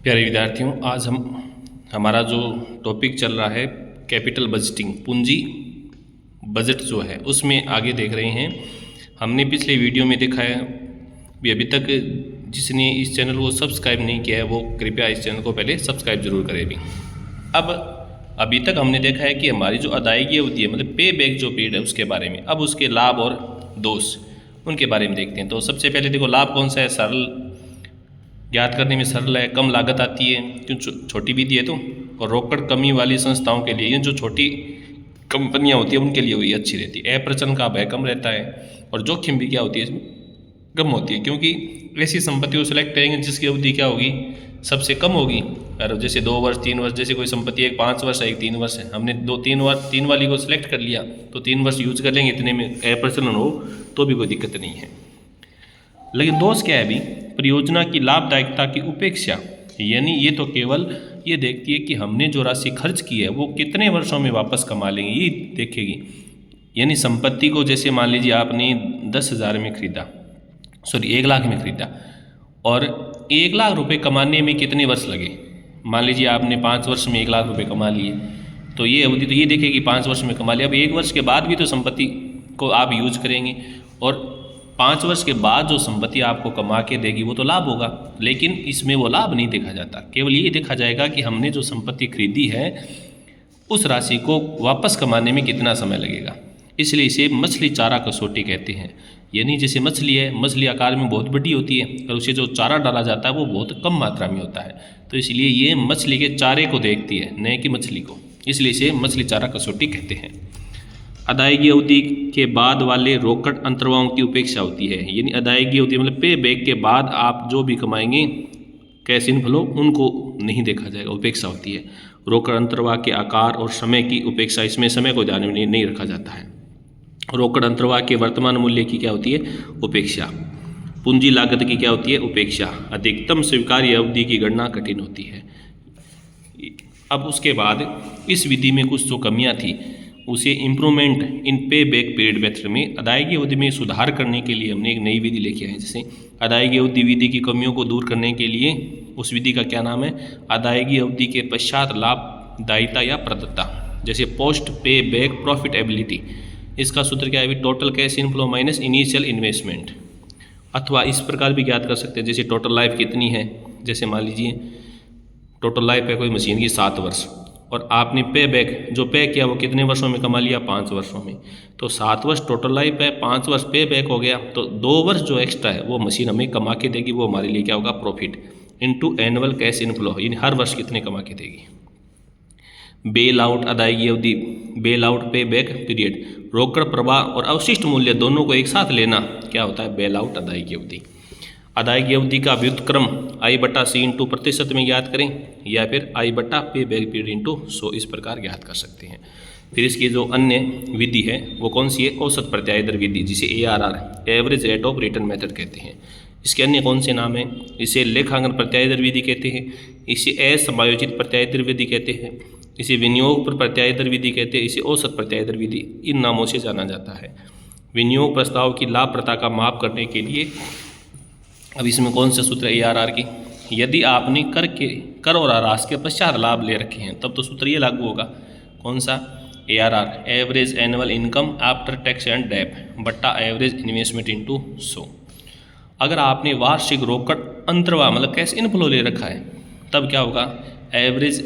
प्यारे विद्यार्थियों, आज हमारा जो टॉपिक चल रहा है कैपिटल बजटिंग, पूंजी बजट जो है उसमें आगे देख रहे हैं। हमने पिछले वीडियो में देखा है भी, अभी तक जिसने इस चैनल को सब्सक्राइब नहीं किया है वो कृपया इस चैनल को पहले सब्सक्राइब जरूर करें भी। अब अभी तक हमने देखा है कि हमारी जो अदायगी होती है, मतलब पे बैक जो पीरियड है उसके बारे में। अब उसके लाभ और दोष उनके बारे में देखते हैं। तो सबसे पहले देखो, लाभ कौन सा है? सरल, ज्ञात करने में सरल है, कम लागत आती है क्यों, छोटी विधि है तो, और रोकड़ कमी वाली संस्थाओं के लिए, ये जो छोटी कंपनियां होती है उनके लिए वही अच्छी रहती है। अप्रचलन का भय कम रहता है और जोखिम भी क्या होती है इसमें कम होती है, क्योंकि ऐसी संपत्ति को सिलेक्ट करेंगे जिसकी अवधि क्या होगी, सबसे कम होगी। और जैसे 2 वर्ष 3 वर्ष, जैसे कोई संपत्ति एक 5 वर्ष है एक 3 वर्ष है, हमने 3 वाली को सिलेक्ट कर लिया तो 3 वर्ष यूज कर लेंगे, इतने में अप्रचलन हो तो भी कोई दिक्कत नहीं है। लेकिन दोष क्या है अभी? परियोजना की लाभदायकता की उपेक्षा, यानी ये तो केवल ये देखती है कि हमने जो राशि खर्च की है वो कितने वर्षों में वापस कमा लेंगे, ये देखेगी। यानी संपत्ति को जैसे मान लीजिए आपने 10,000 में खरीदा, 1 लाख में खरीदा, और 1 लाख रुपए कमाने में कितने वर्ष लगे। मान लीजिए आपने 5 वर्ष में 1 लाख रुपए कमा लिए, तो ये अवधि तो ये देखेगी 5 वर्ष में कमा लिया। अब 1 वर्ष के बाद भी तो संपत्ति को आप यूज करेंगे, और 5 वर्ष के बाद जो संपत्ति आपको कमा के देगी वो तो लाभ होगा। लेकिन इसमें वो लाभ नहीं देखा जाता, केवल ये देखा जाएगा कि हमने जो संपत्ति खरीदी है उस राशि को वापस कमाने में कितना समय लगेगा। इसलिए इसे मछली चारा कसौटी कहते हैं। यानी जैसे मछली है, मछली आकार में बहुत बड़ी होती है और उसे जो चारा डाला जाता है वो बहुत कम मात्रा में होता है, तो इसलिए ये मछली के चारे को देखती है, न कि मछली को, इसलिए इसे मछली चारा कसौटी कहते हैं। अदायगी अवधि के बाद वाले रोकड़ अंतर्वाहों की उपेक्षा होती है। यानी अदायगी अवधि मतलब पे बैक के बाद आप जो भी कमाएंगे कैश इनफ्लो, उनको नहीं देखा जाएगा, उपेक्षा होती है। रोकड़ अंतर्वाह के आकार और समय की उपेक्षा, इसमें समय को ध्यान में नहीं रखा जाता है। रोकड़ अंतर्वाह के वर्तमान मूल्य की क्या होती है? उपेक्षा। पूंजी लागत की क्या होती है? उपेक्षा। अधिकतम स्वीकार्य अवधि की गणना कठिन होती है। अब उसके बाद इस विधि में कुछ जो कमियाँ थी उसे इम्प्रूवमेंट इन पे बैक पीरियड मेथड में, अदायगी अवधि में सुधार करने के लिए हमने एक नई विधि लेके आए। जैसे अदायगी अवधि विधि की कमियों को दूर करने के लिए उस विधि का क्या नाम है? अदायगी अवधि के पश्चात लाभदायिता या प्रदत्ता। जैसे पोस्ट पे बैक प्रॉफिटेबिलिटी, इसका सूत्र क्या है? Total cash inflow minus initial investment. अथवा इस प्रकार भी ज्ञात कर सकते हैं, जैसे टोटल लाइफ कितनी है। जैसे मान लीजिए टोटल लाइफ है कोई मशीन की 7 वर्ष, और आपने पे बैक जो पे किया वो कितने वर्षों में कमा लिया? 5 वर्षों में। तो 7 वर्ष टोटल लाइफ है, 5 वर्ष पे बैक हो गया, तो 2 वर्ष जो एक्स्ट्रा है वो मशीन हमें कमा के देगी, वो हमारे लिए क्या होगा? Profit into annual cash inflow, यानी हर वर्ष कितने कमा के देगी। बेल आउट अदायगी अवधि, बेल आउट पे बैक पीरियड, रोकड़ प्रवाह और अवशिष्ट मूल्य दोनों को एक साथ लेना क्या होता है? बेल आउट अदायगी अवधि। अदायगी अवधि का व्युत्क्रम I/C इंटू प्रतिशत में ज्ञात करें, या फिर I/पे बैक पीरियड इंटू 100, इस प्रकार ज्ञात कर सकते हैं। फिर इसकी जो अन्य विधि है वो कौन सी है? औसत प्रत्याय दर विधि, जिसे ARR, average rate of return method कहते हैं। इसके अन्य कौन से नाम हैं? इसे लेखांकन प्रत्याय दर विधि कहते हैं, इसे असमायोजित प्रत्याय दर विधि कहते हैं, इसे विनियोग पर प्रत्याय दर विधि कहते हैं, इसे औसत प्रत्याय दर विधि, इन नामों से जाना जाता है। विनियोग प्रस्ताव की लाभप्रदता का माप करने के लिए, अब इसमें कौन सा सूत्र है ARR की? यदि आपने कर और आरास के पश्चात लाभ ले रखे हैं तब तो सूत्र ये लागू होगा। कौन सा? ARR, average annual income after tax and dep बट्टा एवरेज इन्वेस्टमेंट इंटू 100। अगर आपने वार्षिक रोकड़ अंतर्वाह मतलब कैश इनफ्लो ले रखा है तब क्या होगा? Average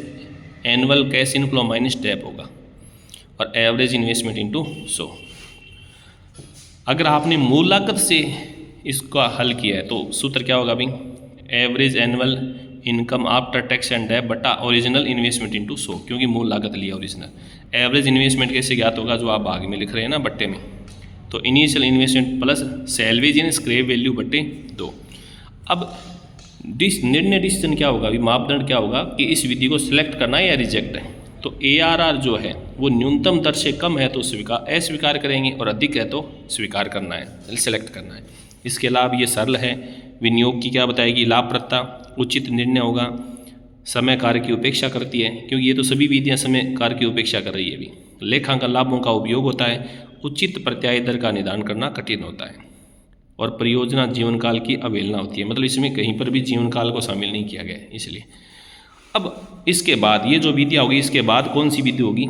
annual cash inflow minus dep होगा, और एवरेज इन्वेस्टमेंट इंटू 100। अगर आपने मूल लागत से इसका हल किया है तो सूत्र क्या होगा भाई? Average annual income after tax and dep बटा ओरिजिनल इन्वेस्टमेंट इंटू 100, क्योंकि मूल लागत लिया ओरिजिनल। एवरेज इन्वेस्टमेंट कैसे ज्ञात होगा? जो आप भाग में लिख रहे हैं ना, बट्टे में, तो इनिशियल इन्वेस्टमेंट प्लस सैलवेज इन स्क्रैप वैल्यू बट्टे 2। अब निर्णय डिसीजन क्या होगा अभी? मापदंड क्या होगा कि इस विधि को सिलेक्ट करना है या रिजेक्ट है। तो ARR जो है वो न्यूनतम दर से कम है तो अस्वीकार करेंगे, और अधिक है तो स्वीकार करना है, सिलेक्ट करना है। इसके लाभ ये सरल है। विनियोग की क्या बताएगी? लाभप्रदता, उचित निर्णय होगा, समय कार्य की उपेक्षा करती है, क्योंकि ये तो सभी विधियां समय कार्य की उपेक्षा कर रही है अभी। लेखांकन लाभों का उपयोग होता है, उचित प्रत्याय दर का निदान करना कठिन होता है। और परियोजना जीवन काल की अवहेलना होती है, मतलब इसमें कहीं पर भी जीवन काल को शामिल नहीं किया गया है इसलिए। अब इसके बाद ये जो विधियाँ होगी, इसके बाद कौन सी विधि होगी,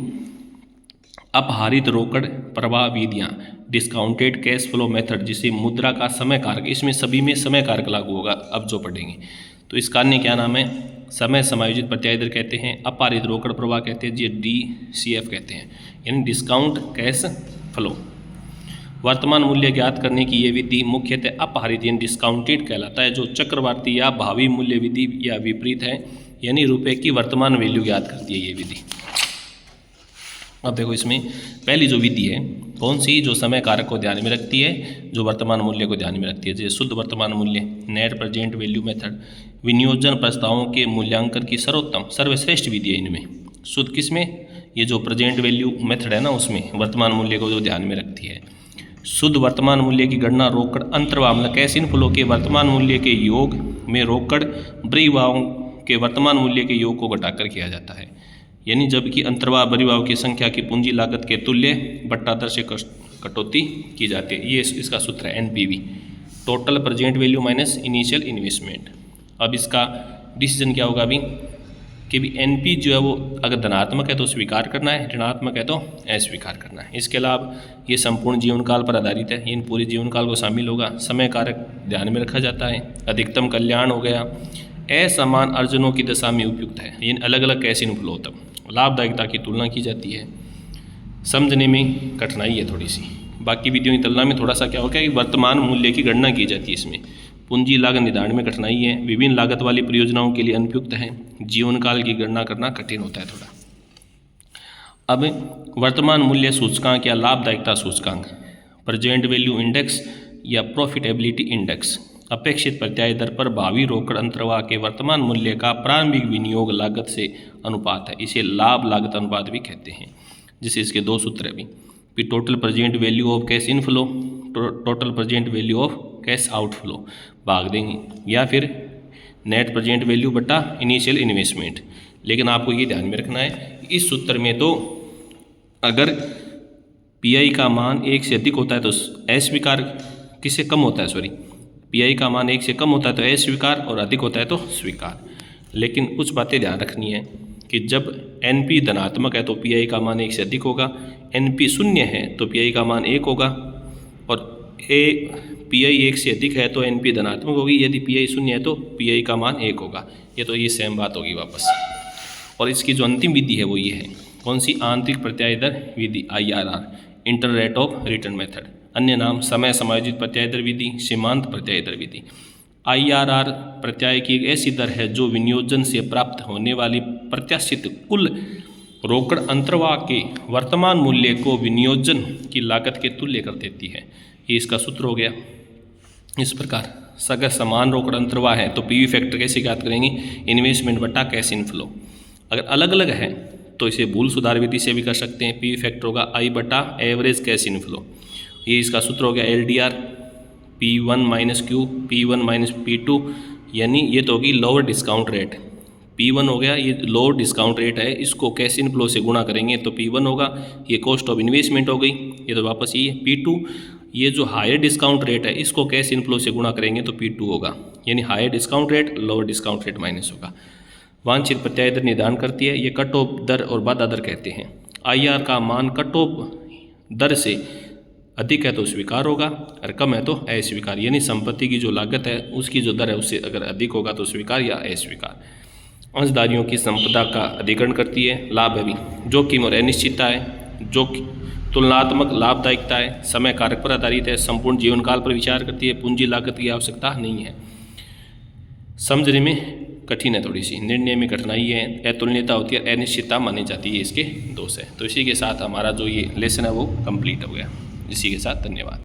अपहारित रोकड़ प्रवाह विधियाँ, डिस्काउंटेड कैश फ्लो मेथड, जिसे मुद्रा का समय कारक, इसमें सभी में समय कारक लागू होगा अब जो पढ़ेंगे। तो इस कार्य क्या नाम है, समय समायोजित प्रत्याय दर कहते हैं, अपहारित रोकड़ प्रवाह कहते हैं, जी DCF कहते हैं, यानी डिस्काउंट कैश फ्लो। वर्तमान मूल्य ज्ञात करने की ये विधि मुख्यतः अपहारित यानी डिस्काउंटेड कहलाता है, जो चक्रवर्ती या भावी मूल्य विधि या विपरीत है, यानी रुपए की वर्तमान वैल्यू ज्ञात करती है ये विधि। अब देखो इसमें पहली जो विधि है कौन सी, जो समय कारक को ध्यान में रखती है, जो वर्तमान मूल्य को ध्यान में रखती है, जैसे शुद्ध वर्तमान मूल्य, नेट प्रेजेंट वैल्यू मेथड, विनियोजन प्रस्तावों के मूल्यांकन की सर्वोत्तम सर्वश्रेष्ठ विधि है इनमें। शुद्ध किसमें, ये जो प्रेजेंट वैल्यू मेथड है ना, उसमें वर्तमान मूल्य को जो ध्यान में रखती है। शुद्ध वर्तमान मूल्य की गणना रोकड़ अंतर्वाह मतलब कैश इनफ्लो के वर्तमान मूल्य के योग में रोकड़ बहिर्वाहों के वर्तमान मूल्य के योग को घटाकर किया जाता है, यानी जबकि अंतर्वाह बहिर्वाह की संख्या की पूंजी लागत के तुल्य बट्टा दर से कटौती की जाती है। ये इसका सूत्र है NPV, total present value minus initial investment. अब इसका डिसीजन क्या होगा अभी कि भी NP जो है वो अगर धनात्मक है तो स्वीकार करना है, ऋणात्मक है तो अस्वीकार करना है। इसके अलावा ये संपूर्ण जीवन काल पर आधारित है, इन पूरे जीवन काल को शामिल होगा, समय कारक ध्यान में रखा जाता है, अधिकतम कल्याण हो गया, असमान अर्जनों की दशा में उपयुक्त है, यानी अलग अलग कैश इनफ्लो तब लाभदायकता की तुलना की जाती है। समझने में कठिनाई है थोड़ी सी, बाकी विधियों की तुलना में थोड़ा सा क्या होगा कि वर्तमान मूल्य की गणना की जाती है इसमें। पूंजी लागत निर्धारण में कठिनाई है, विभिन्न लागत वाली परियोजनाओं के लिए अनुपयुक्त है, जीवन काल की गणना करना कठिन होता है थोड़ा। अब वर्तमान मूल्य सूचकांक या लाभदायकता सूचकांक, प्रेजेंट वैल्यू इंडेक्स या प्रॉफिटेबिलिटी इंडेक्स, अपेक्षित प्रत्याय दर पर भावी रोकड़ अंतर्वाह के वर्तमान मूल्य का प्रारंभिक विनियोग लागत से अनुपात है, इसे लाभ लागत अनुपात भी कहते हैं। जिसे इसके दो सूत्र है भी total present value of cash inflow, total present value of cash outflow भाग देंगे, या फिर नेट प्रेजेंट वैल्यू बटा इनिशियल इन्वेस्टमेंट। लेकिन आपको ये ध्यान में रखना है इस सूत्र में तो अगर PI का मान 1 से अधिक होता है तो अस्वीकार, किससे कम होता है सॉरी, PI का मान 1 से कम होता है तो अस्वीकार और अधिक होता है तो स्वीकार। लेकिन कुछ बातें ध्यान रखनी है कि जब NP धनात्मक है तो PI का मान 1 से अधिक होगा, NP शून्य है तो PI का मान 1 होगा, और PI 1 से अधिक है तो NP धनात्मक होगी, यदि PI शून्य है तो PI का मान 1 होगा। ये तो ये सेम बात होगी वापस। और इसकी जो अंतिम विधि है वो ये है, कौन सी, आंतरिक प्रत्याय दर विधि IRR, internal rate of return method, अन्य नाम समय समायोजित प्रत्याय दर विधि, सीमांत प्रत्याय दर विधि। IRR प्रत्याय की एक ऐसी दर है जो विनियोजन से प्राप्त होने वाली प्रत्याशित कुल रोकड़ अंतर्वाह के वर्तमान मूल्य को विनियोजन की लागत के तुल्य कर देती है। ये इसका सूत्र हो गया। इस प्रकार अगर समान रोकड़ अंतर्वाह है तो PV फैक्टर कैसे ज्ञात करेंगे, इन्वेस्टमेंट बटा कैश इनफ्लो। अगर अलग अलग है तो इसे भूल सुधार विधि से भी कर सकते हैं, PV फैक्टर होगा I बटा एवरेज कैश इनफ्लो। ये इसका सूत्र हो गया LDR P1 minus Q, P1 minus P2, यानी ये तो होगी लोअर डिस्काउंट रेट। P1 हो गया, ये लोअर डिस्काउंट रेट है, इसको कैश इनफ्लो से गुणा करेंगे तो P1 होगा, ये कॉस्ट ऑफ इन्वेस्टमेंट हो गई, ये तो वापस ये P2, ये जो हायर डिस्काउंट रेट है इसको कैश इनफ्लो से गुणा करेंगे तो P2 होगा, यानी higher discount rate lower discount rate minus होगा। वांछित प्रत्याय दर निर्धारण करती है, ये कट ऑफ दर और बाधा दर कहते हैं। IR का मान कट ऑफ दर से अधिक है तो स्वीकार होगा और कम है तो अस्वीकार, यानी संपत्ति की जो लागत है उसकी जो दर है उससे अगर अधिक होगा तो स्वीकार या अस्वीकार। अंशधारियों की संपदा का अधिकरण करती है। लाभ है जोखिम और अनिश्चितता है, जो तुलनात्मक लाभदायकता है, समय कारक पर आधारित है, संपूर्ण जीवन काल पर विचार करती है, पूंजी लागत की आवश्यकता नहीं है। समझने में कठिन है थोड़ी सी, निर्णय में कठिनाई है, अतुलनीयता होती है, अनिश्चितता मानी जाती है, इसके दोष है। तो इसी के साथ हमारा जो ये लेसन है वो कंप्लीट हो गया। इसी के साथ धन्यवाद।